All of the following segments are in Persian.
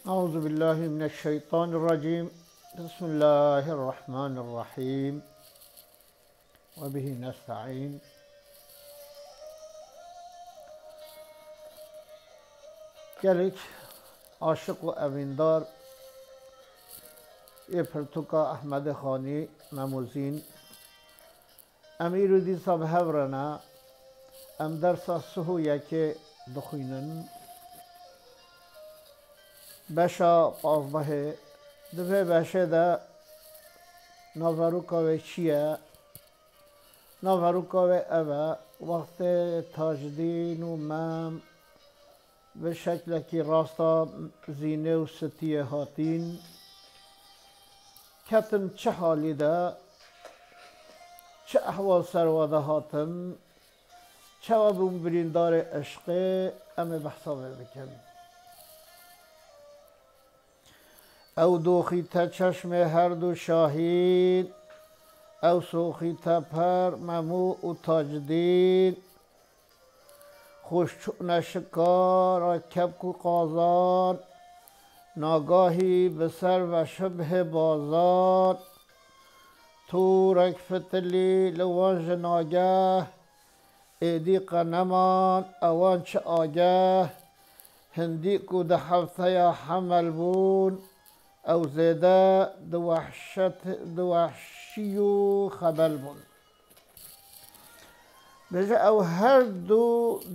Euzu billahi mineşşeytanirracim. Bismillahirrahmanirrahim. Ve bihi nesta'in. Gelik aşık ve evindar Pertuka Ahmed Khani Memuzin Emir Disa Hevrana Em dersa suhuye ki dukhinen beşa pazdahe dve beşe de navaruka ve çiye navaruka ve eve vakti tajdin u mem به شکل که راستا زینه و ستیه هاتین کتن چه حالی ده چه احوال سرواده هاتن چه وابون بریندار عشقه امه بحثا بکن او دوخی تا چشم هر دو شاهین او سوخی تا پر ممو و تاجدین خوش نشکار کبک و قازان ناگاهی به سر و شبه بازار تورک فتلی لوانج ناگه ایدی قنمان اوان چه آگه هندی کو ده حفظه یا حمل بون او زیده دوحشی و خبل بون بجا او هر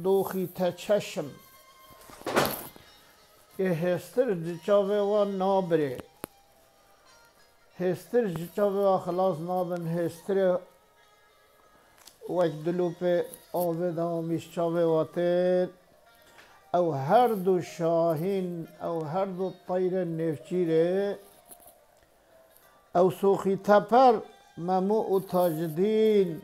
دوخی تا چشم هستر جچاوه و نابره هستر جچاوه و خلاص نابن هستر وک دلوپ آوه دامیش چاوه و تیر او هر دو شاهین او هر دو طیر نفچیره او سوخی تپر ممو و تاجدین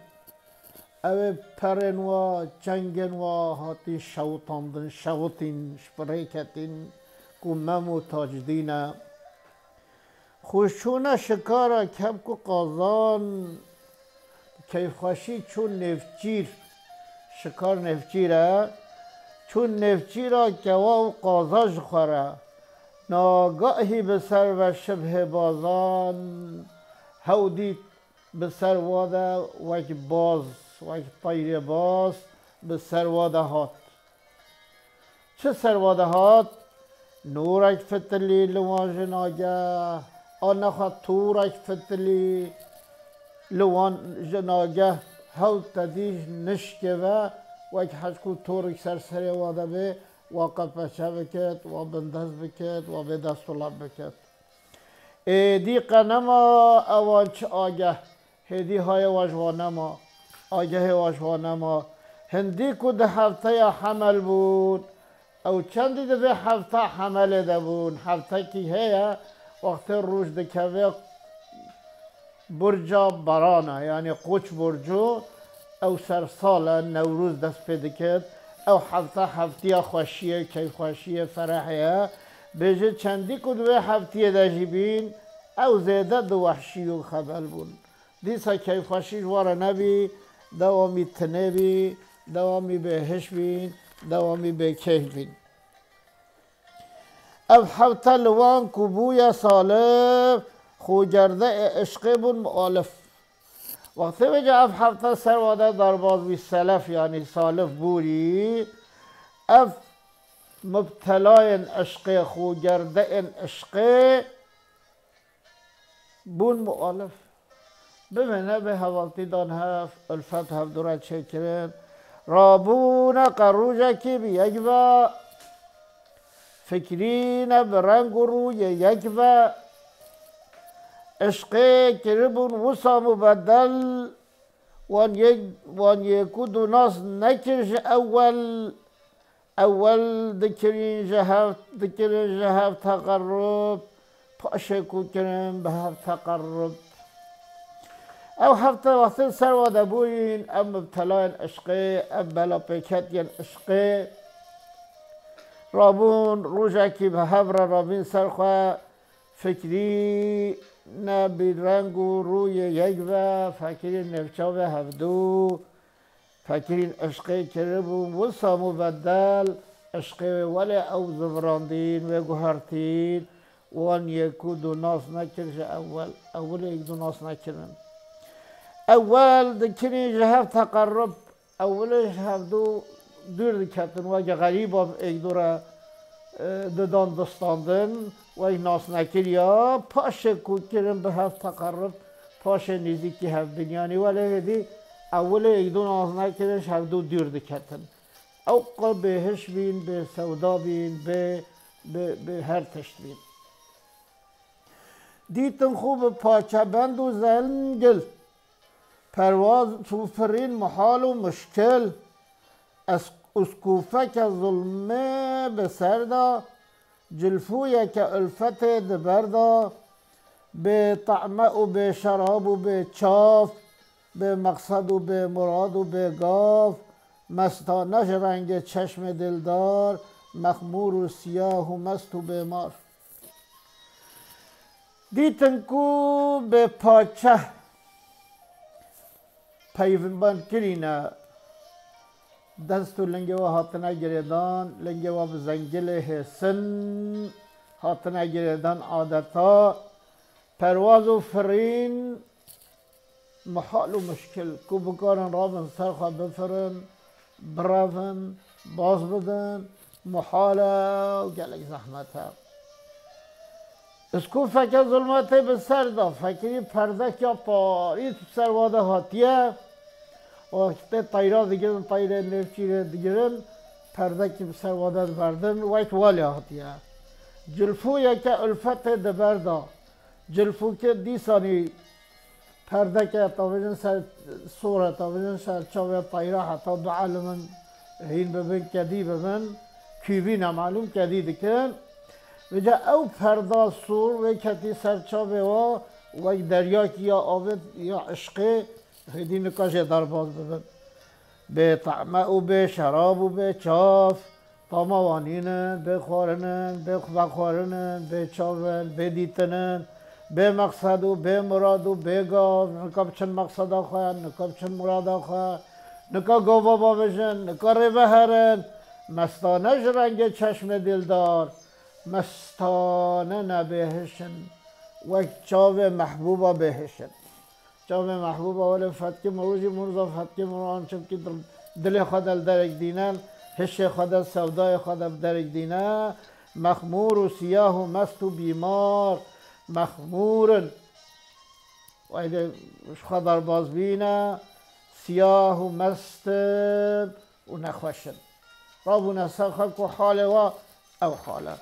او پرن و چنگن و هاتی شوطاندن شوطین شپریکتین کو ممو تاجدینه خوشونه شکارا کبک و قازان کیفخوشی چون نفچیر شکار نفچیره چون نفچیره کوا و قازاش خوره ناگاهی به سر و شبه بازان هودی به سر واده وک باز وک طیر باز به سرواده هات چه سرواده هات نورک فتلی لوان جناگه آنخواه تورک فتلی لوان جناگه هاو تدیش نشکه وک حشکو تورک سرسری واده به واقف بچه بکت و بندز بکت و به دست طلب بکت ایدی قنما اوانچ آگه هدی های واجوانما آگه واجوانما هندی کو ده هفته یا حمل بود او چندی ده به هفته حمل ده بود هفته کی هیا وقت روش ده که برجا برانه یعنی قوچ برجو او سرسال نوروز دست پیدا کرد او هفته خوشیه کی خوشیه فرحیه بجه چندی کو ده هفته ده جیبین او زیده دو وحشی و خبل بود دیسا کی خوشیش واره نبی دوامی تنبی دوامی بهش بین دوامی به کیف بین او هفته لوان کبوی سالف خوگرده عشق بون مؤالف وقتی بجا اف هفته سرواده درباز بی سلف یعنی سالف بوری اف مبتلای عشق خوگرده عشق بون مؤالف ببینه به حوالتی دان هفت الفت هفت دورت شکرن رابون قروجه که بی یک و فکرین برنگ روی یک و عشق کربون وسا مبدل وان یکو دو ناس نکرش اول دکرین جهفت تقرب پاشه کو کرن به هفت تقرب او هفته وقتی سرواده بوین ام مبتلاین عشقه ام بلا پیکتین عشقه رابون روژه که به هفر رابین سرخواه فکری نه بیرنگ و روی یک و فکری نفچاو هفدو فکرین عشقه کربون وسا مبدل عشق ولی او زفراندین و گوهرتین وان یکو دو ناس نکرش اول یک دو ناس نکرن اول دکنی جهف تقرب اولش هف دور دکتن و اگه غریب ایک دو را ددان دستاندن و یک ناس نکریا پاش کو کرن به هف تقرب پاش نزدیکی هف دنیانی ولی هدی اول یک دو ناس نکرش هف دور دکتن اوقا بهش بین به سودا بین به هر تشت بین دیتن خوب پاچه بند و زنگل پرواز توفرین محال و مشکل اسکوفه که ظلمه به سردا جلفویه که الفت دبردا به طعمه و به شراب و به چاف به مقصد و به مراد و به گاف مستانش رنگ چشم دلدار مخمور و سیاه و مست و بیمار دیتن کو به پاچه پیوند کرینه دست و لنگه و هاتنه گریدان لنگه و بزنگل حسن هاتنه گریدان عادتا پرواز و فرین محال و مشکل کو بکارن رابن سرخوا بفرن برافن باز بدن محاله و گلک زحمته اسکو فکر ظلمته به سر دا فکری پرده که پاری تو سر واده هاتیه وقتی طیرا دیگرن طیره نفچیره دیگرن پرده که به سر واده بردن ویت والی هاتیه جلفویه که الفت دبردا جلفو که دیسانی پرده که تاویجن سر سوره تاویجن سر چاوه طیره حتی دو عالمن هین ببین کدی ببین کیوی نمعلوم کدی دکن و جا او پرده سور و کتی سر چاوه و دریا که یا آبد یا عشقه هیدی نکاش در باز ببین به طعمه و به شراب و به چاف طاموانینن به خورنن به بخورنن به چاون به دیتنن به مقصد و به مراد و به گاو نکاب چند مقصد آخواه نکاب چند مراد آخواه نکا گاوا با بشن نکا ریوه هرن مستانش رنگ چشم دلدار مستانه نبهشن و چاو محبوبا بهشن چاو محبوبا ولی فتکی مروجی مرزا فتکی مران چب که دل خود درک دینن هش خود سودای خود درک دینه مخمور و سیاه و مست و بیمار مخمورن و ایده خدر باز بینه سیاه و مست و نخوشن رابون سخک و حال و او حاله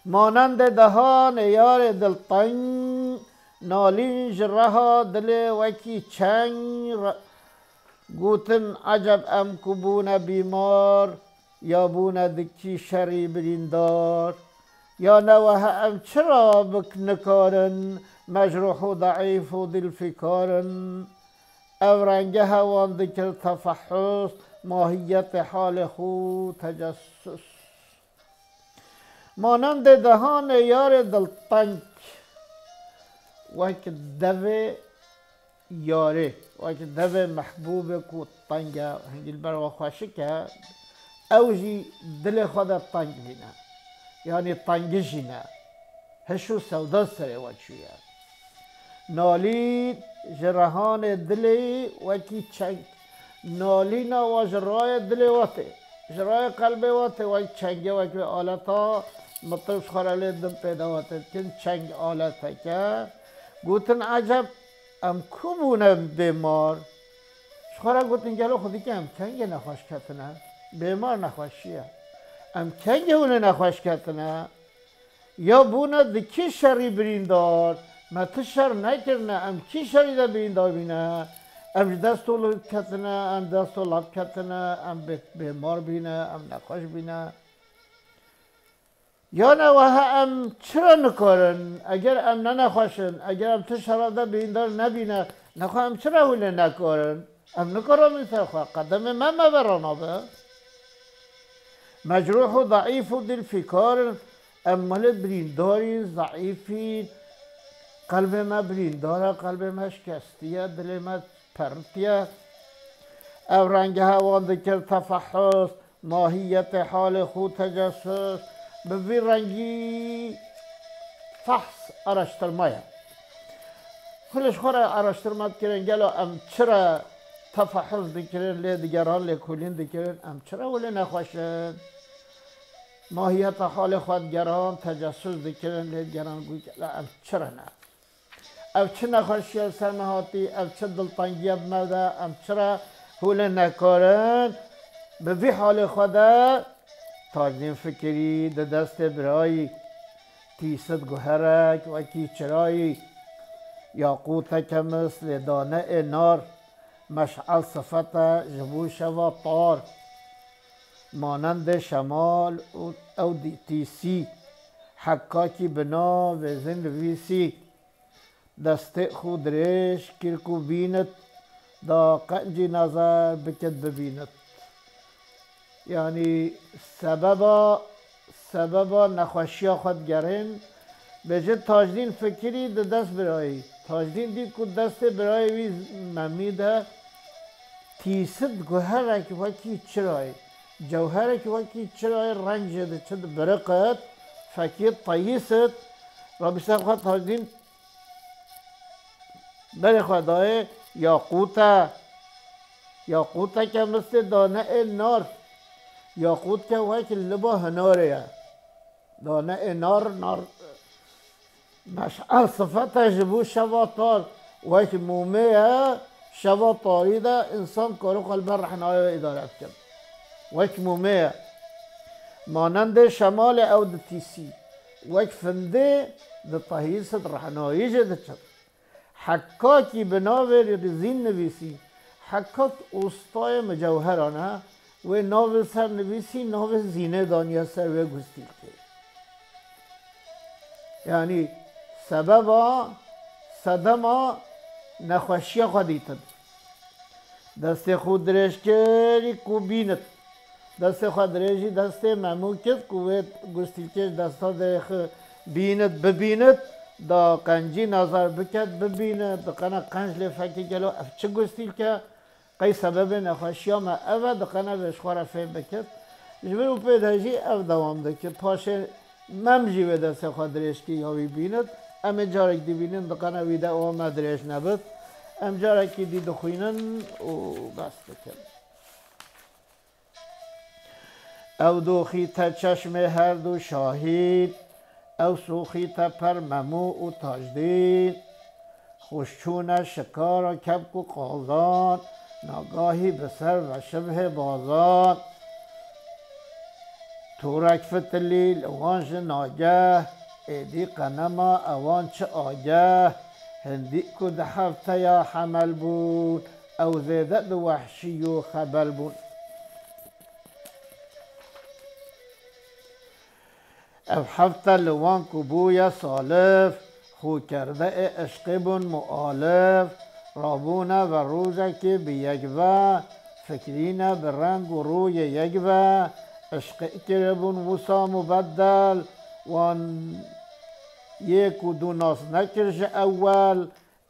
مانند دهان یار دلتنگ نالین جرها دل وکی چنگ گوتن عجب ام کبون بیمار یا بون دکی شری بریندار یا نوه ام چرا بک نکارن مجروح و ضعیف و دل فکارن او رنگ هوان ذکر تفحص ماهیت حال خود تجسس مانند دهان یار دلتنگ وک دو یاره وک دو محبوب کو تنگ هنگیل برای خوشه که اوجی دل خود تنگ بینه یعنی تنگشی نه هشو سودا سره وچویه نالی جرهان دلی وکی چنگ نالی نا و جرای دلی واته جرای قلب واته وکی چنگه وکی آلتا مطرف خرالی دم پیدا واته کن چنگ آلتا که گوتن عجب ام کمونم بیمار شخورا گوتن گلو خودی که ام چنگ نخوش کتنه بیمار نخوشیه ام کنگه اونه نخوش کتنه یا بونه دکی شری بریندار ما تو شر نکرنه ام کی شری دا بریندار بینه ام دستو لب کتنه ام دستو لب کتنه ام بیمار بینه ام نخوش بینه یا نوه ام چرا نکارن اگر ام نخوشن اگر ام تو شر دا بریندار نبینه نخواه ام چرا اونه نکارن ام نکارم میتر خواه قدم من مبرانا به مجروح و ضعیف و دل فکار امال برینداری ضعیفی قلب ما برینداره قلب ما شکستیه دل ما پرتیه او رنگ هوان ذکر تفحص ماهیت حال خود تجسس به وی رنگی فحص araştırmaya. خودش خوره araştırmat kirin gelo ام چرا تفحص دکرین لی دیگران لی کلین دکرین ام چرا ولی نخوشن ماهیت حال خودگران تجسس دکرین لی دیگران گوی که ام چرا نه او چه نخوشی سرمهاتی او چه دلتنگی بمده ام چرا ولی نکارن به وی حال خوده تاجدین فکری ده دست برایی تیست گوهرک و کی چرایی یاقوتک مثل دانه نار مشعل صفت جبوش و طار مانند شمال او دیتیسی حکاکی بنا و زن ویسی دست خود ریش کرکو بیند دا قنجی نظر بکد ببیند یعنی سببا نخوشی خود گرین بجد تاجدین فکری ده دست برایی تاجدین دی که دست برای وی ممیده تیست گوهره که وکی چرای جوهره که وکی چرای رنج ده چد برقت فکر طیست را بسر خود تاجدین بله خدای یاقوته که مثل دانه نار یاقوت که وکی لبا هناره دانه نار مشعل صفت جبو شواطار ویک مومه شواطاری ده انسان کارو قلب رحنای ادارت کرد ویک مومه مانند شمال او دتیسی ویک فنده ده طهیست رحنایی جده چد حکاکی بناوه رزین نویسی حکاک اوستای مجوهرانه و ناو سر نویسی ناو زینه دانیا سر و گستیل که یعنی صدما نخوشی خودیتن دست خود درش کری کو بیند دست خود درشی دست ممو کد کوت گستیلکش دستا درخ بیند ببیند دا قنجی نظر بکد ببیند دا قنا قنج لفکی گلو اف چه گستیل که قی سبب نخوشی ما اوه دا قنا بشخوار فهم بکد جبرو پیدهجی او دوام دکد پاشه ممجی و دست خود درش کی یاوی بیند ام جارک دی بینن دقیقا ویده او مدرش نبود ام جارکی دی دخوینن و بس بکن او دوخی تا چشم هر دو شاهید او سوخی تا پر ممو و تاجدید خوشچون شکار و کبک و قازان ناگاهی بسر و شبه بازان تورک فتلی لوانج ناگه ایدی قنما اوان چه آگه هندی که ده هفته یا حمل بود او زیده دو وحشی و خبل بود او هفته لوان که بوی سالف خو کرده عشق بون مؤالف رابونه و روزه که به یکوه فکرینه به رنگ و روی یکوه عشق کربون وسا مبدل وان یک و دو ناس نکرش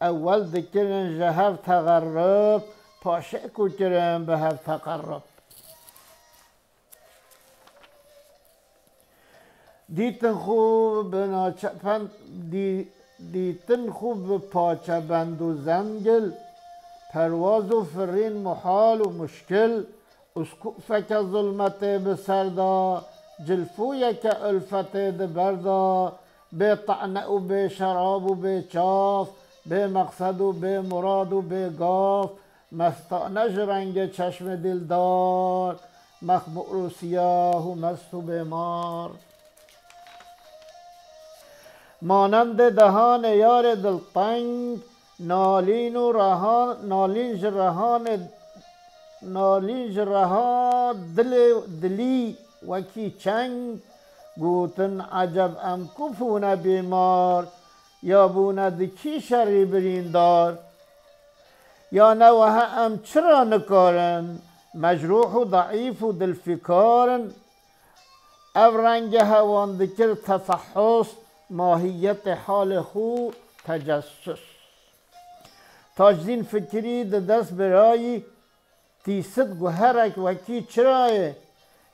اول دکرن جهر تغرب پاشه کو کرن به هر تقرب دیتن خوب دیتن خوب پاچه بند و زنگل پرواز و فرین محال و مشکل اسکوفک ظلمت بسردا جلفوی که الفت دبردا به طعنه و به شراب و به چاف به مقصد و به مراد و به گاف مستانه رنگ چشم دلدار مخمور و سیاه و مست و بیمار مانند دهان یار دلتنگ نالینج رهان دلی وکی چنگ گوتن عجب ام کفونه بیمار یا بونه دکی شری بریندار یا نوه ام چرا نکارن مجروح و ضعیف و دلفکارن او رنگ هوان دکر تفحص ماهیت حال خو تجسس تاجدین فکری ده دست برای تیست گوهرک وکی چرای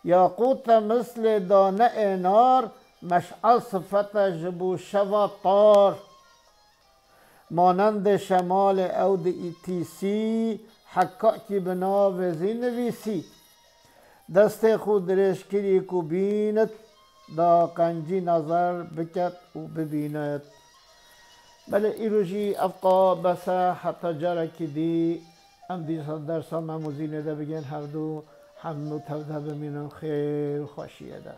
یاقوت مثل دانه نار، مشعل صفت جبو شوا طار. مانند شمال عود ایتیسی، حکاکی بنا وزی نویسی. دست خود رشکری کو بیند، دا قنجی نظر بکت و ببیند. بله ایروژی افقا بسا حتی جارکی دی ام دیسا درسا مموزینه ده بگن هر دو همنو تبده بمینن خیر خوشیه ده.